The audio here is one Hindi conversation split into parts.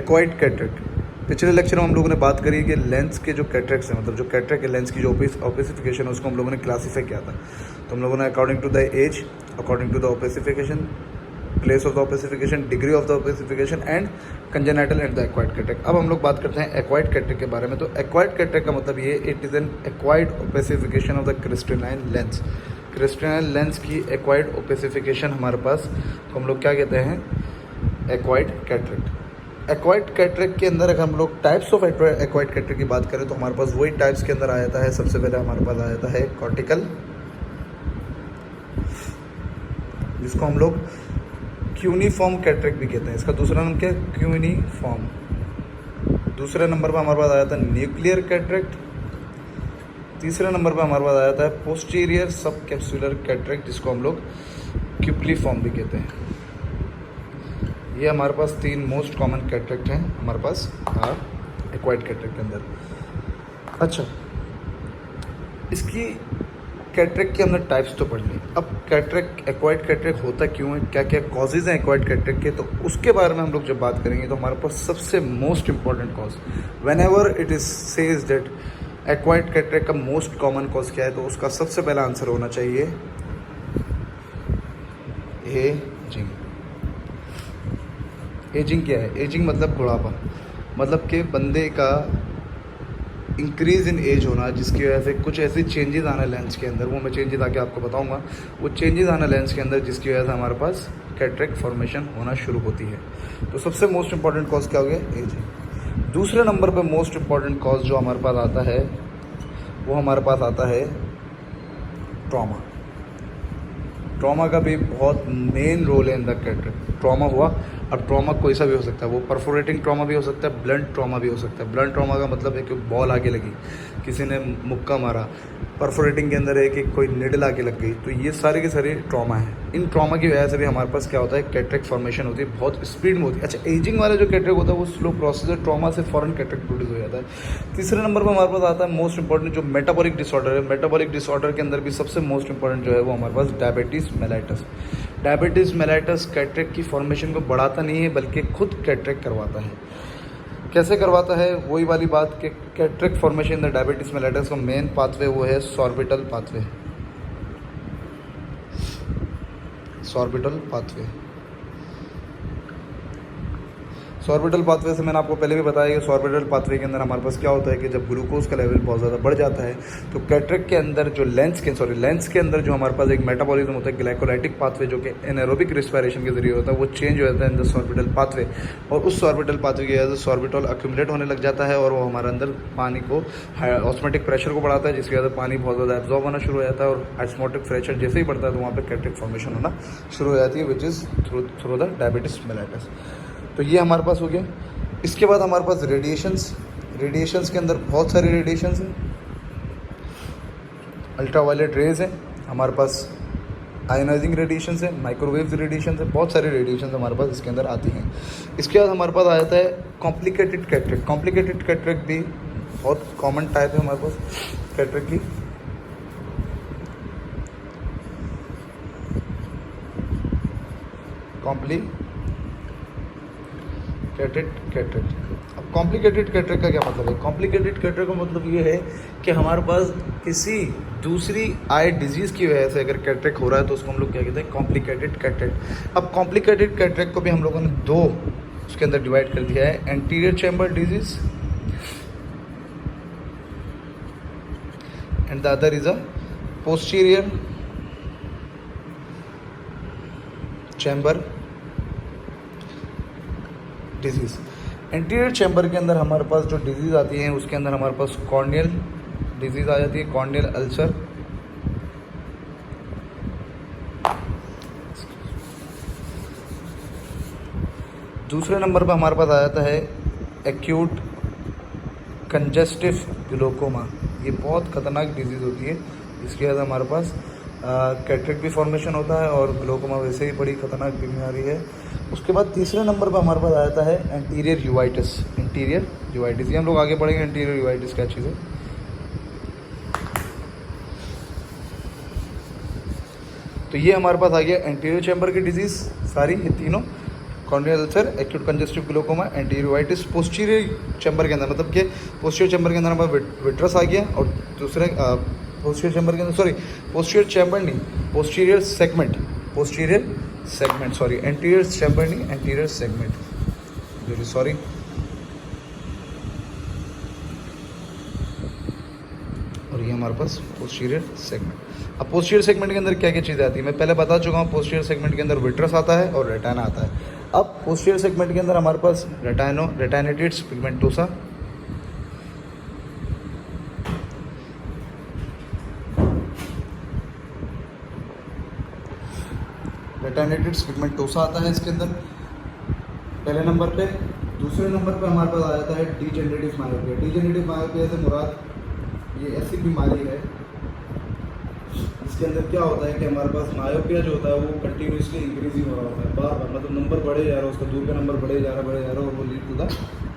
Acquired cataract. पिछले लेक्चर में हम लोगों ने बात करी कि लेंस के जो कैटरेक्ट्स हैं, मतलब जो कैटरेक्ट है लेंस की जो ओपेसिफिकेशन है उसको हम लोगों ने क्लासीफाई किया था। तो हम लोगों ने according to the age, according to the opacification, place of the opacification, degree of the opacification and congenital and the acquired cataract. अब हम लोग बात करते हैं एक्वाइड कैटरेक्ट के बारे में। तो एक्वाइड कैटरेक्ट का मतलब ये, it is an acquired opacification of the crystalline lens. Crystalline lens की एक्वाइड ओपेसिफिकेशन हमारे पास को हम लोग क्या कहते हैं, एक्वाइड कैटरेक्ट। एक्वाइड कैटरेक्ट के अंदर अगर हम लोग टाइप्स ऑफ एक्वाइड कैटरेक्ट की बात करें तो हमारे पास वही टाइप्स के अंदर आ जाता है। सबसे पहले हमारे पास आ जाता है कॉर्टिकल, जिसको हम लोग क्यूनिफॉर्म कैटरेक्ट भी कहते हैं। इसका दूसरा नाम क्या है, क्यूनिफॉर्म। दूसरे नंबर पर हमारे पास आ जाता है न्यूक्लियर कैटरेक्ट। तीसरे नंबर पर हमारे पास आ जाता है पोस्टीरियर सब कैप्सुलर कैटरेक्ट, जिसको हम लोग क्यूप्लीफॉर्म भी कहते हैं। ये हमारे पास तीन मोस्ट कॉमन कैटरेक्ट हैं हमारे पास एक्वाइड कैटरेक्ट के अंदर। अच्छा, इसकी कैटरेक्ट के अंदर टाइप्स तो पढ़ ली। अब कैटरेक्ट, एक्वाइड कैटरेक्ट होता क्यों है, क्या क्या कॉजेज़ हैं एक्वाइड कैटरेक्ट के, तो उसके बारे में हम लोग जब बात करेंगे तो हमारे पास सबसे most important cause, when ever it is says that acquired cataract का मोस्ट कॉमन कॉज क्या है, तो उसका सबसे पहला आंसर होना चाहिए एजिंग। एजिंग क्या है, एजिंग मतलब बुढ़ापा, मतलब कि बंदे का इंक्रीज़ इन एज होना, जिसकी वजह से कुछ ऐसी चेंजेस आना लेंस के अंदर, वो मैं चेंजेस आके आपको बताऊंगा। वो चेंजेस आना लेंस के अंदर जिसकी वजह से हमारे पास कैटरेक्ट फॉर्मेशन होना शुरू होती है। तो सबसे मोस्ट इंपॉर्टेंट कॉज क्या हो गया, एजिंग। दूसरे नंबर पर मोस्ट इंपॉर्टेंट कॉज जो हमारे पास आता है वो हमारे पास आता है ट्रॉमा। ट्रॉमा का भी बहुत मेन रोल है इन द कैटरेक्ट। ट्रॉमा हुआ, अब ट्रॉमा कोई सा भी हो सकता है, वो परफोरेटिंग ट्रॉमा भी हो सकता है, ब्लंट ट्रॉमा भी हो सकता है। ब्लंट ट्रॉमा का मतलब है कि बॉल आगे लगी, किसी ने मुक्का मारा। परफोरेटिंग के अंदर है कि कोई निडल आगे लग गई। तो ये सारे के सारे ट्रॉमा हैं। इन ट्रॉमा की वजह से भी हमारे पास क्या होता है, कैटरेक्ट फॉर्मेशन होती है, बहुत स्पीड में होती है। अच्छा, एजिंग वाला जो कैटरेक्ट होता है वो स्लो प्रोसेस है, ट्रॉमा से फॉरन कैटरेक्ट प्रोड्यूस हो जाता है। तीसरे नंबर पर हमारे पास आता है मोस्ट इंपॉर्टेंट जो मेटाबॉलिक डिसऑर्डर है। मेटाबॉलिक डिसऑर्डर के अंदर भी सबसे मोस्ट इंपॉर्टेंट जो है वो हमारे पास diabetes mellitus. Diabetes mellitus cataract की फॉर्मेशन को बढ़ाता नहीं है बल्कि खुद कैटरेक्ट करवाता है। कैसे करवाता है, वही वाली बात कि cataract formation in the diabetes mellitus का मेन पाथवे वो है सॉर्बिटल पाथवे। सॉर्बिटल पाथवे, सॉर्बिटल पाथवे से मैंने आपको पहले भी बताया कि सॉर्बिटल पाथवे के अंदर हमारे पास क्या होता है कि जब ग्लूकोज का लेवल बहुत ज़्यादा बढ़ जाता है तो कैटरेक्ट के अंदर जो लेंस के अंदर जो हमारे पास एक मेटाबॉलिज्म होता है ग्लाइकोलाइटिक पाथवे, जो कि एनारोबिक रिस्पायरेशन के जरिए होता है, वो चेंज हो जाता है इन द सॉर्बिटल पाथवे। और उस सॉर्बिटल पाथवे की वजह से सॉर्बिटॉल अक्यूमुलेट होने लग जाता है और वो हमारे अंदर पानी को, ऑस्मोटिक प्रेशर को बढ़ाता है, जिसकी वजह से पानी बहुत ज़्यादा एब्जॉर्ब होना शुरू हो जाता है। और ऑस्मोटिक प्रेशर जैसे ही बढ़ता है तो वहाँ पर कैटरेक्ट फॉर्मेशन होना शुरू हो जाती है, which is through the diabetes mellitus. तो ये हमारे पास हो गया। इसके बाद हमारे पास रेडिएशंस के अंदर बहुत सारे रेडिएशंस हैं। अल्ट्रावायलेट रेज हैं, हमारे पास आयोनाइजिंग रेडिएशंस है, माइक्रोवेव रेडिएशंस है, बहुत सारे रेडिएशंस हमारे पास इसके अंदर आती हैं। इसके बाद हमारे पास आ जाता है कॉम्प्लिकेटेड कैटरेक्ट। कॉम्प्लिकेटेड कैटरेक्ट भी बहुत कॉमन टाइप है हमारे पास कैटरेक्ट की। कैटरेक्ट। अब कॉम्प्लिकेटेड कैटरेक्ट का क्या मतलब है, कॉम्प्लिकेटेड कैटरेक्ट का मतलब ये है कि हमारे पास किसी दूसरी आई डिजीज़ की वजह से अगर कैटरेक्ट हो रहा है तो उसको हम लोग क्या कहते हैं, कॉम्प्लिकेटेड कैटरेक्ट। अब कॉम्प्लिकेटेड कैटरेक्ट को भी हम लोगों ने दो उसके अंदर डिवाइड कर दिया है, anterior chamber disease and the other is a posterior chamber disease. Anterior chamber के अंदर हमारे पास जो डिजीज़ आती है उसके अंदर हमारे पास कॉर्नियल डिजीज़ आ जाती है, कॉर्नियल अल्सर। दूसरे नंबर पर हमारे पास आ जाता है एक्यूट कंजेस्टिव ग्लोकोमा। ये बहुत ख़तरनाक डिजीज़ होती है, इसकी वजह से हमारे पास कैटरेक्ट भी फॉर्मेशन होता है और ग्लोकोमा वैसे ही बड़ी ख़तरनाक बीमारी है। उसके बाद तीसरे नंबर पर हमारे पास आ जाता है एंटीरियर यूवाइटिस। ये हम लोग आगे पढ़ेंगे एंटीरियर यूवाइटिस क्या चीज़ है। तो ये हमारे पास आ गया एंटीरियर चैम्बर की डिजीज़ सारी, ये तीनों। Corneal ulcer, acute congestive glaucoma, anterior uveitis posterior chamber के अंदर, मतलब कि पोस्टीरियर चैम्बर के अंदर हमारा विट्रस आ गया, और दूसरे पोस्टीरियर चैम्बर के अंदर, सॉरी पोस्टीरियर चैम्बर नहीं, posterior segment sorry, anterior chamber नहीं, एंटीरियर सेगमेंट, सॉरी। और ये हमारे पास पोस्टीरियर सेगमेंट। अब पोस्टीरियर सेगमेंट के अंदर क्या क्या चीज़ें आती है मैं पहले बता चुका हूँ। पोस्टीरियर सेगमेंट के अंदर विट्रस आता है और रेटाना आता है। अब पोस्टीरियर सेगमेंट के अंदर हमारे पास रेटाइनोइड्स पिगमेंटोसा, रेटाइनोइड्स पिगमेंटोसा आता है इसके अंदर पहले नंबर पे। दूसरे नंबर पे हमारे पास आ जाता है डीजेनरेटिव मायोपिया। डीजेनरेटिव मायोपिया से मुराद ये ऐसी बीमारी है इसके अंदर क्या होता है कि हमारे पास मायोपिया जो होता है वो कंटिन्यूसली इंक्रीजिंग हो रहा होता है, बार बार, मतलब नंबर बढ़े जा रहा है, उसका दूर का नंबर बढ़े जा रहा है, और वो lead to the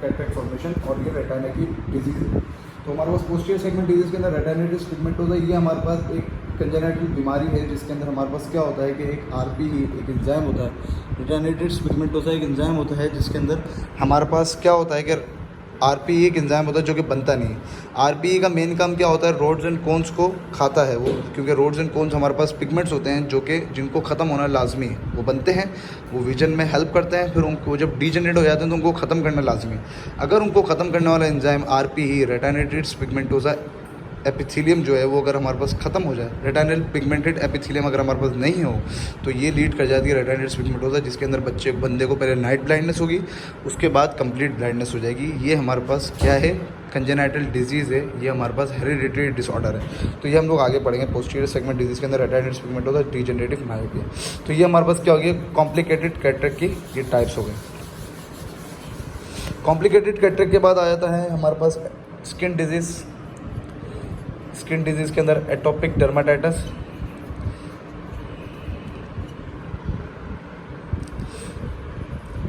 cataract formation और ये रेटाना की डिजीज है। तो हमारे पास पोस्टीरियर सेगमेंट डिजीज के अंदर रेटाइनोइड्स पिगमेंटोसा, ये हमारे पास एक कंजेनिटल बीमारी है जिसके अंदर हमारे पास क्या होता है कि एक RPE एक एंजाइम होता है, रेटाइनोइड्स पिगमेंटोसा एक एंजाइम होता है जिसके अंदर हमारे पास क्या होता है कि RPE एक एंजाइम होता है जो कि बनता नहीं है। RPE का मेन काम क्या होता है, रोड्स एंड कोन्स को खाता है वो, क्योंकि रोड्स एंड कोन्स हमारे पास पिगमेंट्स होते हैं जो कि जिनको ख़त्म होना लाजमी है, वो बनते हैं, वो विजन में हेल्प करते हैं, फिर उनको जब डीजेनरेट हो जाते हैं तो उनको ख़त्म करना लाजमी है। अगर उनको ख़त्म करने वाला एंजाइम RPE रेटाइनोइड्स पिगमेंटोसा एपिथेलियम जो है वो अगर हमारे पास ख़त्म हो जाए, रेटाइनल पिगमेंटेड एपिथेलियम अगर हमारे पास नहीं हो तो ये लीड कर जाती है रेटाइनोइड्स पिगमेंटोसा, जिसके अंदर बंदे को पहले नाइट ब्लाइंडनेस होगी, उसके बाद कंप्लीट ब्लाइंडनेस हो जाएगी। ये हमारे पास क्या है, कंजेनाइटल डिजीज़ है, ये हमारे पास हेरिडिटरी डिसऑर्डर है। तो ये हम लोग आगे पढ़ेंगे पोस्टीरियर सेगमेंट डिजीज़ के अंदर रेटाइनोइड्स पिगमेंटोसा, डीजेनरेटिव मायोपिया। तो ये हमारे पास क्या हो गया, कॉम्प्लिकेटेड कैटरेक्ट की ये टाइप्स हो गए। कॉम्प्लिकेटेड कैटरेक्ट के बाद आ जाता है हमारे पास स्किन डिजीज़। स्किन डिजीज़ के अंदर एटोपिक डर्माटाइटिस,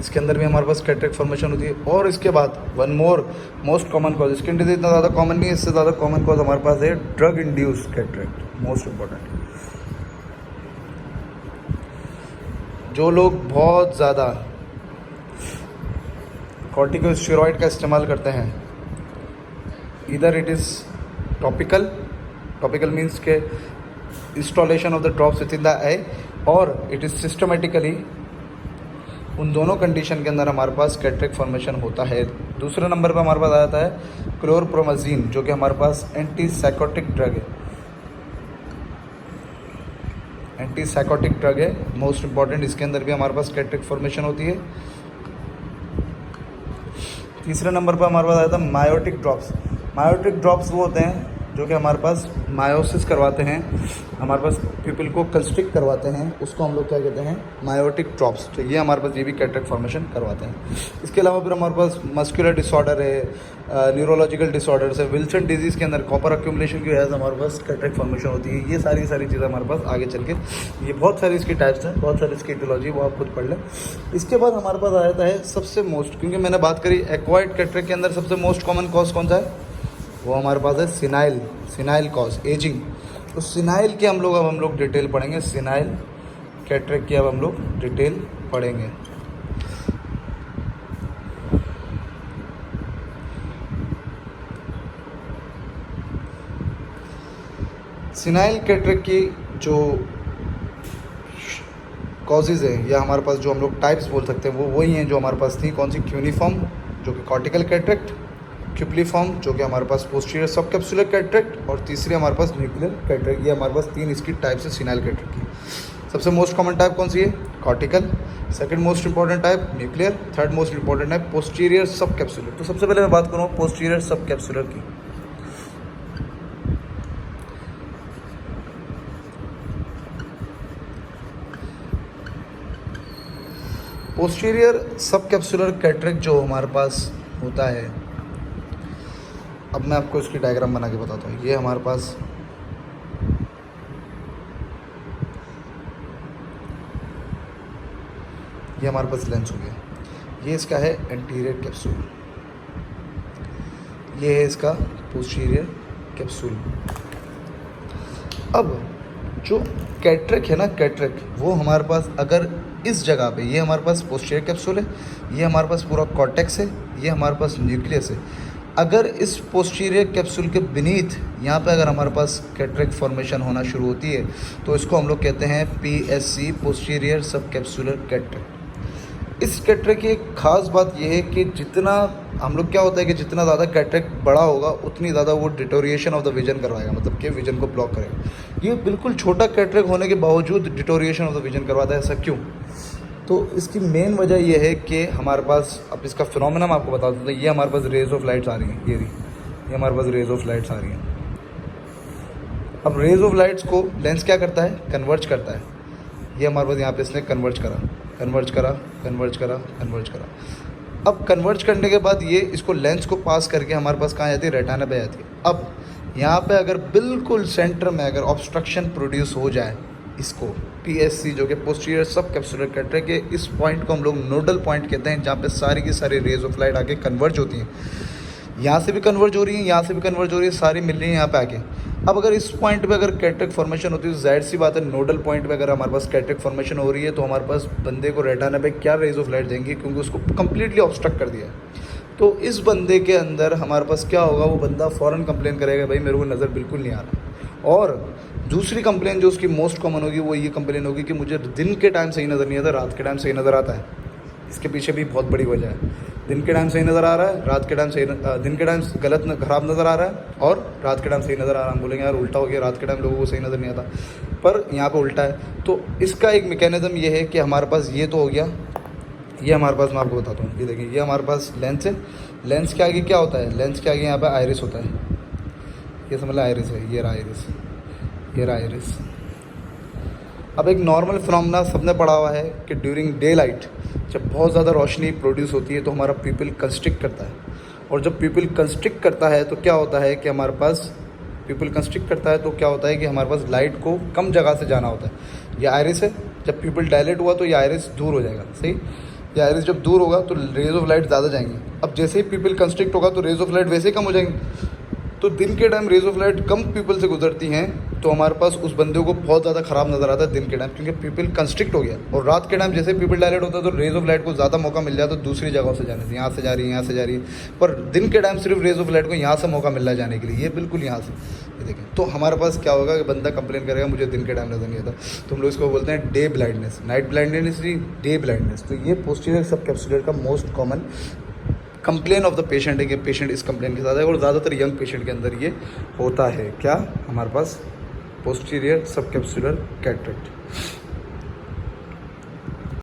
इसके अंदर भी हमारे पास कैटरेक्ट फॉर्मेशन होती है। और इसके बाद one more most common cause, skin disease इतना ज़्यादा कॉमन नहीं है, इससे ज़्यादा कॉमन कॉज हमारे पास है drug induce cataract, most important. जो लोग बहुत ज़्यादा कॉर्टिकोस्टेरॉइड का इस्तेमाल करते हैं, इधर इट इज़ टॉपिकल मीन्स के installation of the drops with in the eye, और इट इज़ सिस्टमेटिकली, उन दोनों कंडीशन के अंदर हमारे पास कैटरेक्ट फॉर्मेशन होता है। दूसरे नंबर पर हमारे पास आ जाता है क्लोरप्रोमाजीन, जो कि हमारे पास एंटीसाइकोटिक ड्रग है, मोस्ट इंपॉर्टेंट। इसके अंदर भी हमारे पास कैटरेक्ट फॉर्मेशन होती है। तीसरे नंबर पर हमारे पास आया था मायोटिक ड्रॉप्स। मायोटिक ड्रॉप्स वो होते हैं जो कि हमारे पास मायोसिस करवाते हैं, हमारे पास पीपल को कंस्ट्रिक्ट करवाते हैं, उसको हम लोग क्या कहते हैं, मायोटिक ड्रॉप्स। तो ये हमारे पास ये भी कैटरेक्ट फॉर्मेशन करवाते हैं। इसके अलावा फिर हमारे पास मस्कुलर डिसऑर्डर है, न्यूरोलॉजिकल डिसऑर्डर्स है, विल्सन डिजीज़ के अंदर कॉपर अक्यूमुलेशन की वजह से हमारे पास कैटरेक्ट फॉर्मेशन होती है। ये सारी चीज़ें हमारे पास आगे चल के, ये बहुत सारी इसकी टाइप्स हैं, बहुत सारी इसकी इटियोलॉजी, वो आप खुद पढ़ लें। इसके बाद हमारे पास आ जाता है सबसे मोस्ट, क्योंकि मैंने बात करी एक्वायर्ड कैटरेक्ट के अंदर सबसे मोस्ट कॉमन कॉज कौन सा है, वो हमारे पास है सिनाइल कॉज, एजिंग। तो सिनाइल के हम लोग डिटेल पढ़ेंगे, सिनाइल कैटरेक्ट की अब हम लोग डिटेल पढ़ेंगे। सिनाइल कैटरेक्ट की जो कॉजेज़ हैं या हमारे पास जो हम लोग टाइप्स बोल सकते हैं वो वही हैं जो हमारे पास थी। कौन सी, क्यूनिफॉर्म जो कि कॉर्टिकल कैटरेक्ट, क्यूप्लीफॉर्म जो कि हमारे पास पोस्टीरियर सब कैप्सुलर कैटरेक्ट, और तीसरी हमारे पास न्यूक्लियर कैटरेक्ट। ये हमारे पास तीन इसकी टाइप्स है सिनाइल कैटरेक्ट की। सबसे मोस्ट कॉमन टाइप कौन सी है, cortical. Second most important type nuclear. Third most important type posterior सब कैप्सुलर। तो सबसे पहले मैं बात करूँ पोस्टीरियर सब कैप्सुलर की। पोस्टीरियर सब कैप्सुलर कैटरेक्ट जो हमारे पास होता है, अब मैं आपको इसकी डायग्राम बना के बताता हूँ। ये हमारे पास लेंस हो गया, ये इसका है एंटीरियर कैप्सूल, ये है इसका पोस्टीरियर कैप्सूल। अब जो कैटरेक्ट है ना, कैटरेक्ट वो हमारे पास अगर इस जगह पे ये हमारे पास पोस्टीरियर कैप्सूल है, ये हमारे पास पूरा कॉर्टेक्स है, ये हमारे पास न्यूक्लियस है। अगर इस पोस्टीरियर कैप्सूल के बीनीथ यहाँ पे अगर हमारे पास कैटरेक्ट फॉर्मेशन होना शुरू होती है तो इसको हम लोग कहते हैं PSC, पोस्टीरियर सब कैप्सूलर कैटरेक्ट। इस कैटरेक्ट की एक ख़ास बात यह है कि जितना हम लोग क्या होता है कि जितना ज़्यादा कैटरेक्ट बड़ा होगा उतनी ज़्यादा वो डिटोरिएशन ऑफ द विजन करवाएगा, मतलब कि विजन को ब्लॉक करेगा। ये बिल्कुल छोटा कैटरेक्ट होने के बावजूद डिटोरिएशन ऑफ द विजन करवाता है। ऐसा क्यों? तो इसकी मेन वजह यह है कि हमारे पास, अब इसका फिनोमेना मैं आपको बता देता हूँ। ये हमारे पास रेज ऑफ लाइट्स आ रही हैं, ये हमारे पास रेज ऑफ लाइट्स आ रही हैं। अब रेज ऑफ लाइट्स को लेंस क्या करता है? कन्वर्ज करता है। ये हमारे पास यहाँ पे इसने कन्वर्ज करा। अब कन्वर्ज करने के बाद ये इसको लेंस को पास करके हमारे पास कहाँ जाती है? रेटिना पे जाती है। अब यहाँ पे अगर बिल्कुल सेंटर में अगर ऑब्स्ट्रक्शन प्रोड्यूस हो जाए, इसको PSC जो कि पोस्टीरियर सब कैप्सूलर कैटरेक्ट के इस पॉइंट को हम लोग नोडल पॉइंट कहते हैं, जहाँ पे सारी की सारी रेज ऑफ लाइट आके कन्वर्ज होती हैं। यहाँ से भी कन्वर्ज हो रही है, यहाँ से भी कन्वर्ज हो रही है, सारी मिल रही है यहाँ पे आके। अब अगर इस पॉइंट पे अगर कैटरेक्ट फॉर्मेशन होती है तो जाहिर सी बात है नोडल पॉइंट पे अगर हमारे पास कैटरेक्ट फॉर्मेशन हो रही है तो हमारे पास बंदे को रेटिना पे क्या रेज ऑफ लाइट देंगी, क्योंकि उसको कम्प्लीटली ऑब्स्ट्रक्ट कर दिया है। तो इस बंदे के अंदर हमारे पास क्या होगा? वो बंदा फ़ौरन कंप्लेन करेगा, भाई मेरे को नज़र बिल्कुल नहीं आ रहा। और दूसरी कंप्लेन जो उसकी मोस्ट कॉमन होगी वो ये कंप्लेन होगी कि मुझे दिन के टाइम सही नज़र नहीं आता, रात के टाइम सही नज़र आता है। इसके पीछे भी बहुत बड़ी वजह है। दिन के टाइम सही नज़र आ रहा है, रात के टाइम सही, दिन के टाइम ख़राब नज़र आ रहा है और रात के टाइम सही नज़र आ रहा है। हम बोलेंगे यार उल्टा हो गया, रात के टाइम लोगों को सही नज़र नहीं आता, पर यहाँ पे उल्टा है। तो इसका एक मैकेनिज़्म ये है कि हमारे पास ये तो हो गया, ये हमारे पास मैं आपको बताता हूँ। ये देखिए, ये हमारे पास लेंस है। लेंस के आगे क्या होता है? लेंस के आगे यहाँ पे आइरिस होता है। ये समझ लो आइरिस है, ये रहा आइरिस। अब एक नॉर्मल फिनोमेना सबने पढ़ा हुआ है कि ड्यूरिंग डे लाइट जब बहुत ज़्यादा रोशनी प्रोड्यूस होती है तो हमारा पिपल कंस्ट्रिक्ट करता है। और जब पिपल कंस्ट्रिक्ट करता है तो क्या होता है कि हमारे पास हमारे पास लाइट को कम जगह से जाना होता है। ये आइरिस है, जब पिपल डायलेट हुआ तो ये आइरिस दूर हो जाएगा, सही। ये आइरिस जब दूर होगा तो रेज ऑफ लाइट ज़्यादा जाएंगी। अब जैसे ही पिपल कंस्ट्रिक्ट होगा तो रेज ऑफ लाइट वैसे ही कम हो जाएंगी। तो दिन के टाइम रेज ऑफ लाइट कम पीपल से गुजरती हैं तो हमारे पास उस बंदे को बहुत ज़्यादा ख़राब नज़र आता है दिन के टाइम, क्योंकि पीपल कंस्ट्रिक्ट हो गया। और रात के टाइम जैसे पीपल डायलेट होता है तो रेज ऑफ लाइट को ज़्यादा मौका मिल जाता है दूसरी जगहों से जाने से। यहाँ से जा रही है, पर दिन के टाइम सिर्फ रेज ऑफ लाइट को यहाँ से मौका मिल रहा है जाने के लिए, ये बिल्कुल यहाँ से। ये देखें, तो हमारे पास क्या होगा कि बंदा कंप्लेन करेगा मुझे दिन के टाइम नज़र नहीं आता। तो हम लोग इसको बोलते हैं डे ब्लाइंडनेस, नाइट ब्लाइंडनेस नहीं, डे ब्लाइंडनेस। तो ये पोस्टीरियर सब कैप्सूलर का most common complain of the patient है कि पेशेंट इस कंप्लेन के साथ है। और ज़्यादातर यंग पेशेंट के अंदर ये होता है। क्या? हमारे पास पोस्टीरियर सब कैप्सूलर कैटरेक्ट।